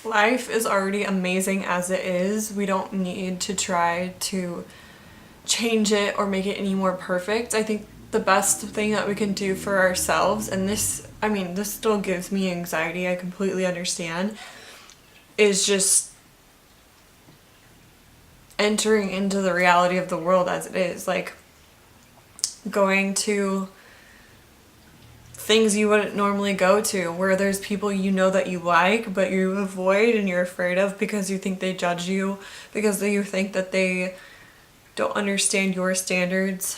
Life is already amazing as it is. We don't need to try to change it or make it any more perfect. I think the best thing that we can do for ourselves, and this still gives me anxiety, I completely understand, is just entering into the reality of the world as it is. Like going to things you wouldn't normally go to, where there's people you know that you like but you avoid and you're afraid of because you think they judge you, because you think that they don't understand your standards.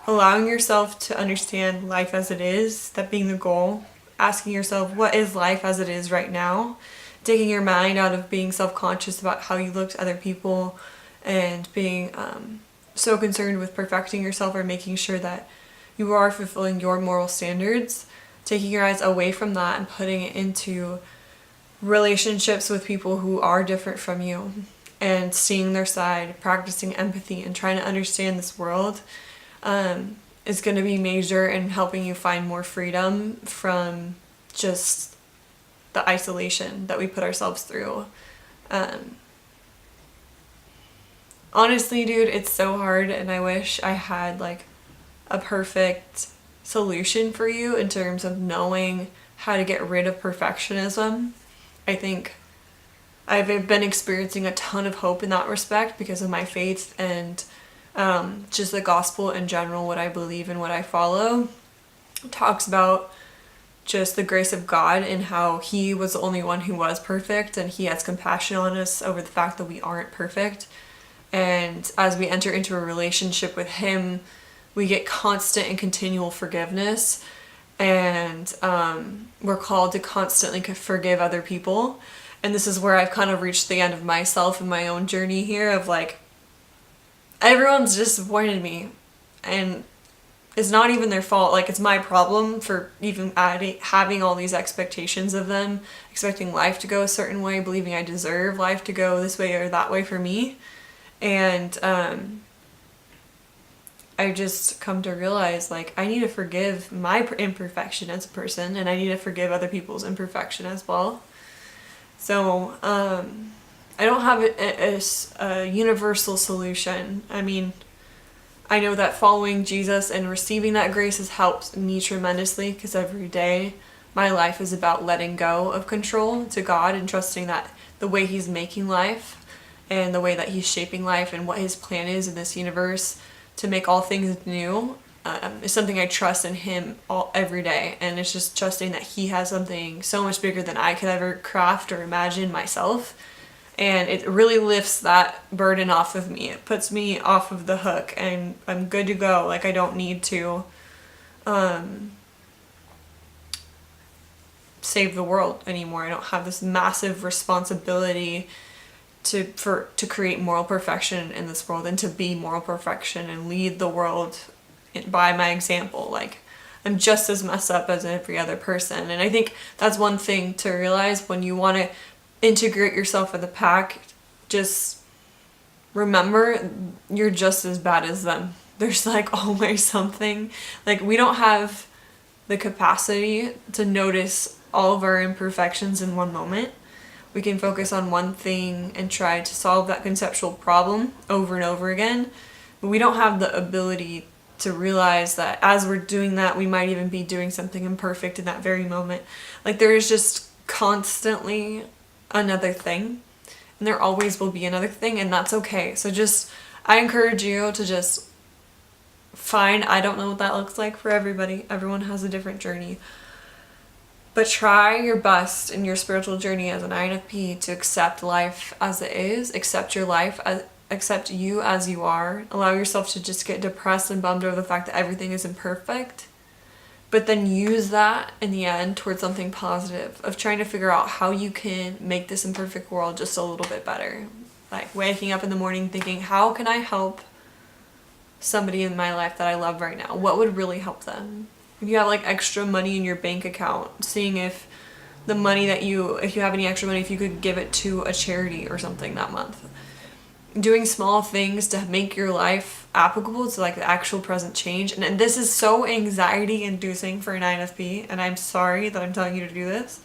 Allowing yourself to understand life as it is, that being the goal. Asking yourself, what is life as it is right now? Taking your mind out of being self-conscious about how you look to other people and being so concerned with perfecting yourself or making sure that you are fulfilling your moral standards. Taking your eyes away from that and putting it into relationships with people who are different from you and seeing their side, practicing empathy and trying to understand this world is going to be major in helping you find more freedom from just the isolation that we put ourselves through. Honestly, dude, it's so hard, and I wish I had like a perfect solution for you in terms of knowing how to get rid of perfectionism. I think I've been experiencing a ton of hope in that respect because of my faith and just the gospel in general. What I believe and what I follow talks about just the grace of God and how he was the only one who was perfect, and he has compassion on us over the fact that we aren't perfect. And as we enter into a relationship with him, we get constant and continual forgiveness, and we're called to constantly forgive other people. And this is where I've kind of reached the end of myself and my own journey here of like, everyone's disappointed me, and it's not even their fault. Like, it's my problem for even having all these expectations of them, expecting life to go a certain way, believing I deserve life to go this way or that way for me. And I just come to realize, like, I need to forgive my imperfection as a person, and I need to forgive other people's imperfection as well. So, I don't have a universal solution. I mean, I know that following Jesus and receiving that grace has helped me tremendously, because every day my life is about letting go of control to God and trusting that the way he's making life and the way that he's shaping life and what his plan is in this universe to make all things new is something I trust in him every day. And it's just trusting that he has something so much bigger than I could ever craft or imagine myself. And it really lifts that burden off of me. It puts me off of the hook, and I'm good to go. Like, I don't need to save the world anymore. I don't have this massive responsibility to create moral perfection in this world and to be moral perfection and lead the world by my example. Like, I'm just as messed up as every other person. And I think that's one thing to realize when you want to integrate yourself in the pack. Just remember, you're just as bad as them. There's like always something. Like, we don't have the capacity to notice all of our imperfections in one moment. We can focus on one thing and try to solve that conceptual problem over and over again, but we don't have the ability to realize that as we're doing that, we might even be doing something imperfect in that very moment. Like, there is just constantly another thing, and there always will be another thing, and that's okay. So just, I encourage you to just find, I don't know what that looks like for everybody. Everyone has a different journey. But try your best in your spiritual journey as an INFP to accept life as it is, accept your life, accept you as you are. Allow yourself to just get depressed and bummed over the fact that everything is imperfect. But then use that in the end towards something positive of trying to figure out how you can make this imperfect world just a little bit better. Like waking up in the morning thinking, how can I help somebody in my life that I love right now? What would really help them? If you have like extra money in your bank account, seeing if the money that if you have any extra money, if you could give it to a charity or something that month. Doing small things to make your life applicable to like the actual present change. And this is so anxiety inducing for an INFP, and I'm sorry that I'm telling you to do this,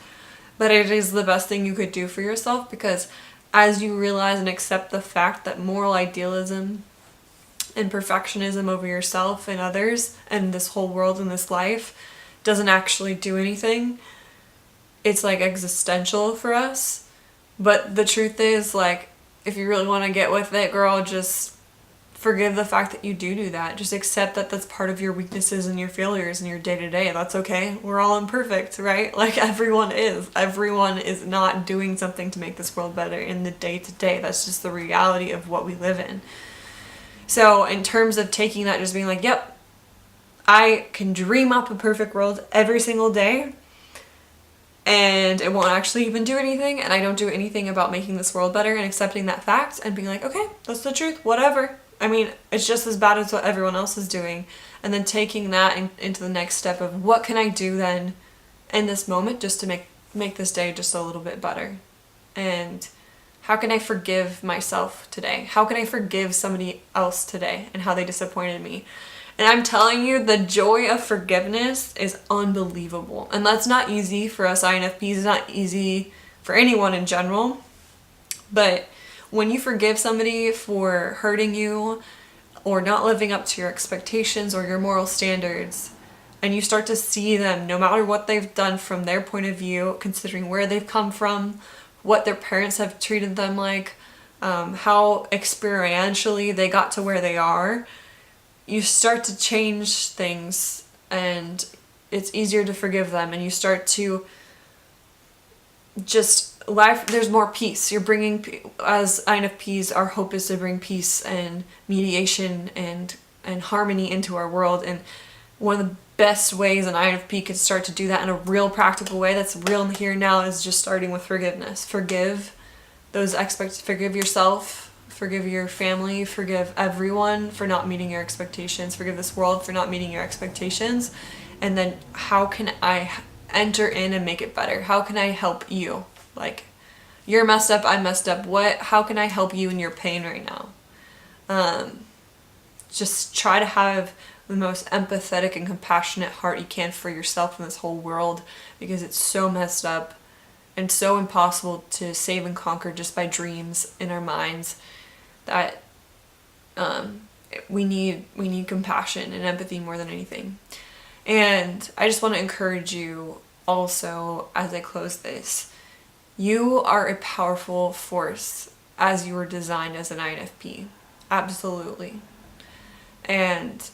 But it is the best thing you could do for yourself, because as you realize and accept the fact that moral idealism and perfectionism over yourself and others and this whole world and this life doesn't actually do anything, it's like existential for us. But the truth is, like, if you really want to get with it, girl, just forgive the fact that you do that. Just accept that that's part of your weaknesses and your failures in your day-to-day. That's okay. We're all imperfect, right? Like, everyone is. Everyone is not doing something to make this world better in the day-to-day. That's just the reality of what we live in. So in terms of taking that, just being like, yep, I can dream up a perfect world every single day, and it won't actually even do anything, and I don't do anything about making this world better, and accepting that fact and being like, okay, that's the truth, whatever. I mean, it's just as bad as what everyone else is doing. And then taking that into the next step of what can I do then in this moment just to make this day just a little bit better. And how can I forgive myself today? How can I forgive somebody else today and how they disappointed me? And I'm telling you, the joy of forgiveness is unbelievable. And that's not easy for us INFPs. It's not easy for anyone in general. But when you forgive somebody for hurting you or not living up to your expectations or your moral standards, and you start to see them, no matter what they've done from their point of view, considering where they've come from, what their parents have treated them like, how experientially they got to where they are, you start to change things, and it's easier to forgive them, and you start to just life, there's more peace. You're bringing, as INFPs, our hope is to bring peace and mediation and harmony into our world. And one of the best ways an INFP can start to do that in a real practical way that's real in the here and now is just starting with forgiveness. Forgive those forgive yourself, forgive your family, forgive everyone for not meeting your expectations, forgive this world for not meeting your expectations. And then how can I enter in and make it better? How can I help you? Like, you're messed up, I'm messed up. How can I help you in your pain right now? Just try to have the most empathetic and compassionate heart you can for yourself in this whole world, because it's so messed up and so impossible to save and conquer just by dreams in our minds that we need compassion and empathy more than anything. And I just want to encourage you also, as I close this, you are a powerful force as you were designed as an INFP. Absolutely. And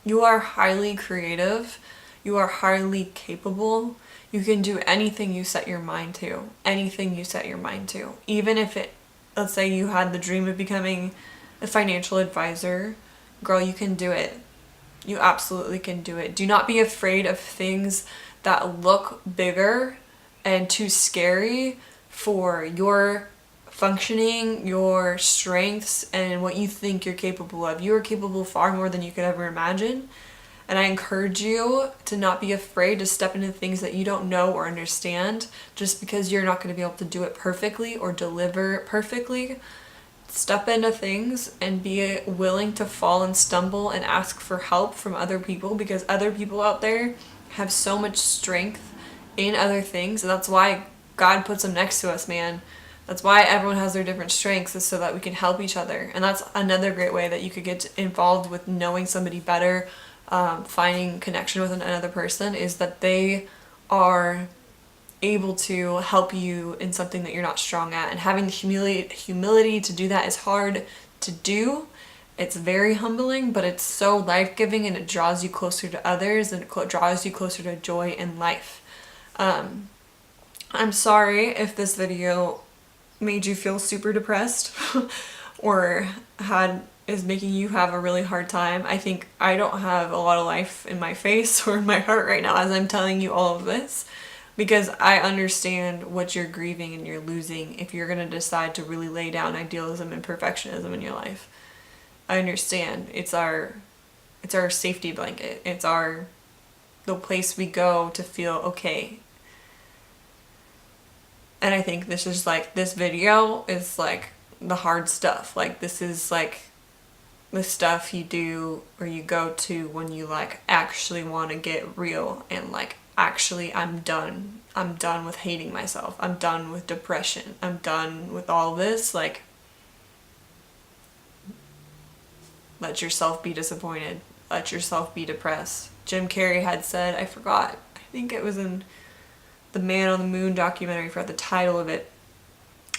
you are highly creative. You are highly capable. You can do anything you set your mind to. Anything you set your mind to. Even if let's say you had the dream of becoming a financial advisor, girl, you can do it. You absolutely can do it. Do not be afraid of things that look bigger and too scary for your functioning, your strengths, and what you think you're capable of. You are capable far more than you could ever imagine. And I encourage you to not be afraid to step into things that you don't know or understand just because you're not going to be able to do it perfectly or deliver it perfectly. Step into things and be willing to fall and stumble and ask for help from other people, because other people out there have so much strength in other things. And that's why God puts them next to us, man. That's why everyone has their different strengths, is so that we can help each other. And that's another great way that you could get involved with knowing somebody better, finding connection with another person, is that they are able to help you in something that you're not strong at. And having the humility to do that is hard to do. It's very humbling, but it's so life-giving, and it draws you closer to others, and it draws you closer to joy in life. I'm sorry if this video made you feel super depressed or is making you have a really hard time. I think I don't have a lot of life in my face or in my heart right now as I'm telling you all of this, because I understand what you're grieving and you're losing if you're going to decide to really lay down idealism and perfectionism in your life. I understand. It's our safety blanket. It's the place we go to feel okay. And I think this video is like the hard stuff. Like, this is like the stuff you do or you go to when you like actually want to get real and like actually I'm done. I'm done with hating myself. I'm done with depression. I'm done with all this. Like, let yourself be disappointed. Let yourself be depressed. Jim Carrey had said, I forgot, I think it was in the Man on the Moon documentary, I forgot the title of it,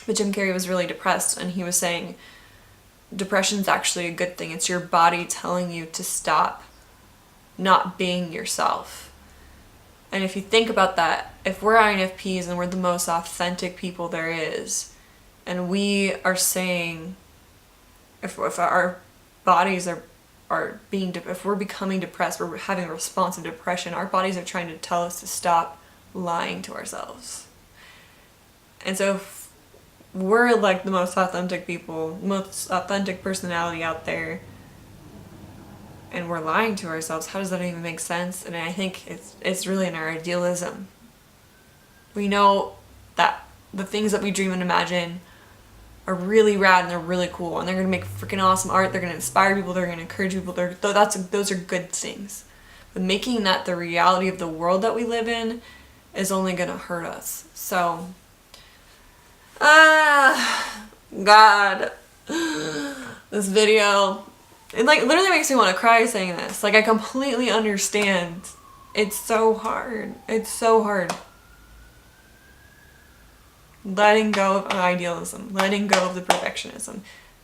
but Jim Carrey was really depressed and he was saying depression's actually a good thing. It's your body telling you to stop not being yourself. And if you think about that, if we're INFPs and we're the most authentic people there is, and we are saying, if our bodies are being, if we're becoming depressed, we're having a response of depression, our bodies are trying to tell us to stop lying to ourselves. And so if we're like the most authentic people, most authentic personality out there, and we're lying to ourselves, how does that even make sense? And I think it's really in our idealism. We know that the things that we dream and imagine are really rad and they're really cool and they're gonna make freaking awesome art. They're gonna inspire people. They're gonna encourage people. Those are good things. But making that the reality of the world that we live in is only gonna hurt us. So, God, this video, it like literally makes me want to cry saying this. Like, I completely understand. It's so hard. It's so hard. Letting go of idealism, letting go of the perfectionism.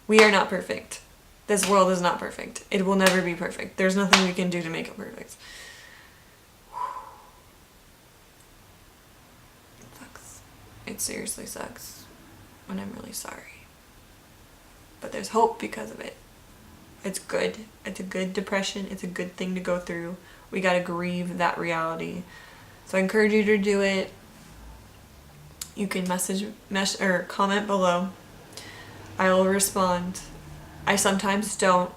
We are not perfect. This world is not perfect. It will never be perfect. There's nothing we can do to make it perfect. It sucks. It seriously sucks. And I'm really sorry. But there's hope because of it. It's good. It's a good depression. It's a good thing to go through. We gotta grieve that reality. So I encourage you to do it. You can message or comment below. I will respond. I sometimes don't.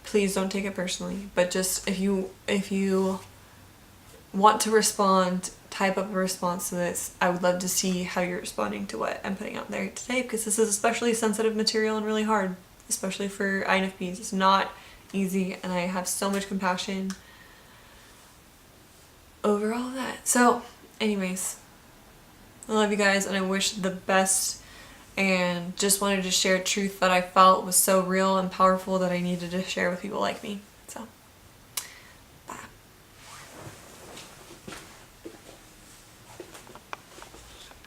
Please don't take it personally. But just if you want to respond, type up a response to this. I would love to see how you're responding to what I'm putting out there today, because this is especially sensitive material and really hard, especially for INFPs. It's not easy, and I have so much compassion over all of that. So, anyways, I love you guys and I wish the best, and just wanted to share truth that I felt was so real and powerful that I needed to share with people like me.